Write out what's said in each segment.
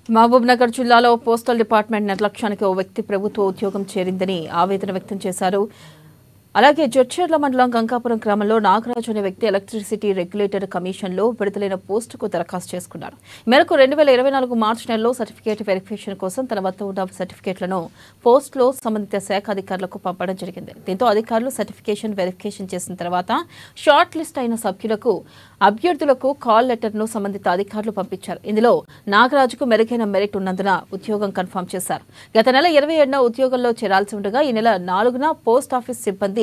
మహబూబ్నగర్ జిల్లాలో postal department నిర్లక్ష్యానికి ఓ వ్యక్తి ప్రభుత్వ ఉద్యోగం చేరిందని ఆవేదన వ్యక్తం చేశారు. అలాగే జడ్చర్ల మండలం గంగాపురం గ్రామంలో నాగరాజు అనే వ్యక్తి ఎలక్ట్రిసిటీ రెగ్యులేటర్ కమిషన్లో విడుదలైన పోస్టుకు దరఖాస్తు చేసుకున్నారు. మేరకు 2024 మార్చి నెలలో సర్టిఫికేట్ వెరిఫికేషన్ కోసం తన వద్ద ఉన్న సర్టిఫికేట్లను పోస్టులో సంబంధిత శాఖ అధికారులకు పంపడం జరిగింది. దీంతో అధికారులు సర్టిఫికేషన్ వెరిఫికేషన్ చేసిన తర్వాత షార్ట్ లిస్ట్ అయిన అభ్యర్థులకు కాల్ లెటర్ను సంబంధిత అధికారులు పంపించారు. ఇందులో నాగరాజుకు మెరుగైన మెరిట్ ఉన్నందున ఉద్యోగం కన్ఫర్మ్ చేశారు. గత నెల 27న ఉద్యోగంలో చేరాల్సి ఉండగా ఈ నెల 4న పోస్ట్ ఆఫీస్ సిబ్బంది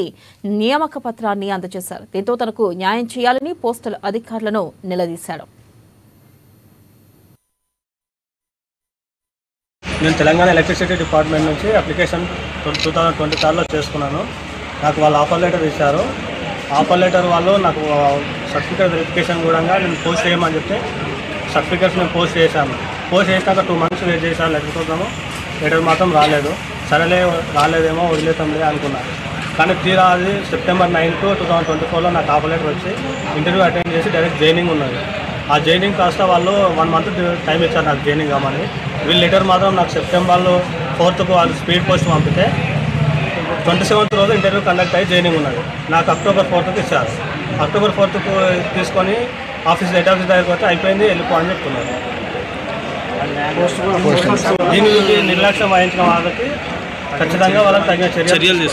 నియామక పత్రాన్ని అందజేశారు. దీంతో తనకు న్యాయం చేయాలని పోస్టల్ అధికారులను నిలదీశాడు. నేను తెలంగాణ ఎలక్ట్రిసిటీ డిపార్ట్మెంట్ నుంచి అప్లికేషన్ 2023లో చేసుకున్నాను. నాకు వాళ్ళు ఆఫర్ లెటర్ ఇచ్చారు. ఆఫర్ లెటర్ వాళ్ళు నాకు సర్టిఫికేట్ వెరిఫికేషన్ కూడా నేను పోస్ట్ చేయమని చెప్తే సర్టిఫికేట్స్ నేను పోస్ట్ చేశాను. పోస్ట్ చేసినాక 2 months వెయిట్ చేశాను. లెటర్ మాత్రం రాలేదు. సరేలే రాలేదేమో వదిలేతాంలే అనుకున్నాను. కానీ తీరా అది సెప్టెంబర్ 9th 2024లో నాకు ఆఫర్ లెటర్ వచ్చి ఇంటర్వ్యూ అటెండ్ చేసి డైరెక్ట్ జాయినింగ్ ఉన్నది. ఆ జాయినింగ్ కాస్త వాళ్ళు 1 month టైం ఇచ్చారు నాకు జాయినింగ్ కామని. వీళ్ళు లెటర్ మాత్రం నాకు సెప్టెంబర్ 4th వాళ్ళు స్పీడ్ పోస్ట్ పంపితే 27th రోజు ఇంటర్వ్యూ కండక్ట్ అయ్యి జాయినింగ్ ఉన్నది. నాకు October 4th ఇచ్చారు. October 4th తీసుకొని హెడ్ ఆఫీస్ దగ్గరికి వస్తే అయిపోయింది వెళ్ళిపో అని చెప్తున్నారు. దీనికి నిర్లక్ష్యం వహించిన వాళ్ళకి ఖచ్చితంగా వాళ్ళకి తగిన చర్యలు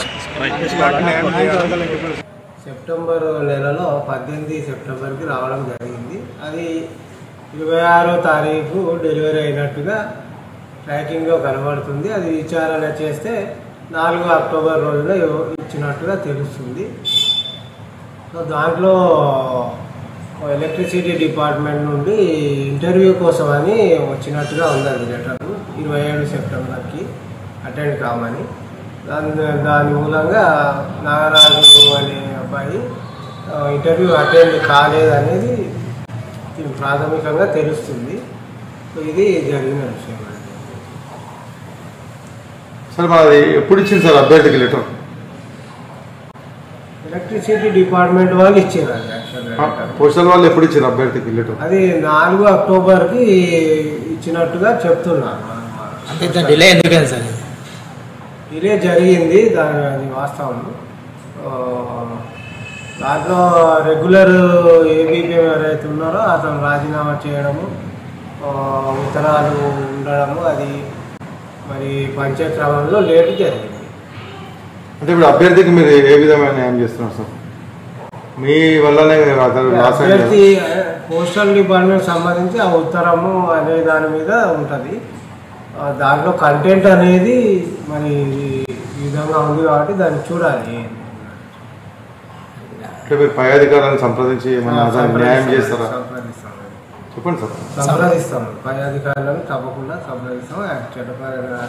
సెప్టెంబర్ నెలలో 18 సెప్టెంబర్కి రావడం జరిగింది. అది 26వ తారీఖు డెలివరీ అయినట్టుగా ట్రాకింగ్లో కనబడుతుంది. అది విచారణ చేస్తే 4 అక్టోబర్ రోజున ఇచ్చినట్టుగా తెలుస్తుంది. సో దాంట్లో ఎలక్ట్రిసిటీ డిపార్ట్మెంట్ నుండి ఇంటర్వ్యూ కోసం అని వచ్చినట్టుగా ఉందండి లెటర్. 27 సెప్టెంబర్కి అటెండ్ కామని. దాని మూలంగా నాగరాజు అనే అబ్బాయి ఇంటర్వ్యూ అటెండ్ కాలేదనేది ప్రాథమికంగా తెలుస్తుంది. ఇది జరిగిన విషయం. సార్ మరి ఎప్పుడు ఇచ్చింది సార్ అభ్యర్థికి లెటర్? ఎలక్ట్రిసిటీ డిపార్ట్మెంట్ వాళ్ళు ఇచ్చారు. అది యాక్చువల్గా పోస్టల్ వాళ్ళు ఎప్పుడు ఇచ్చారు అభ్యర్థికి లెటర్? అది 4 అక్టోబర్కి ఇచ్చినట్టుగా చెప్తున్నారు. డిలే ఎందుకని సార్? డిలే జరిగింది, అది వాస్తవం. దాంట్లో రెగ్యులర్ ఏబీపీ ఎవరైతే ఉన్నారో అతను రాజీనామా చేయడము, ఉత్తరాలు ఉండడము, అది మరి పంచక్రమంలో లేటు జరిగింది. అంటే ఇప్పుడు అభ్యర్థికి మీరు ఏ విధమైన న్యాయం చేస్తున్నారు సార్? మీ వల్లనే అభ్యర్థి పోస్టల్ డిపార్ట్మెంట్ సంబంధించి ఆ ఉత్తరము అనే దాని మీద ఉంటుంది. దాంట్లో కంటెంట్ అనేది మరి ఈ విధంగా ఉంది కాబట్టి దాన్ని చూడాలి. అంటే మీరు పై అధికారులను సంప్రదించి న్యాయం చేస్తారా? చెప్పండి సార్. సంప్రదిస్తాము, పై అధికారులను తప్పకుండా సంప్రదిస్తాము. చట్టపరంగా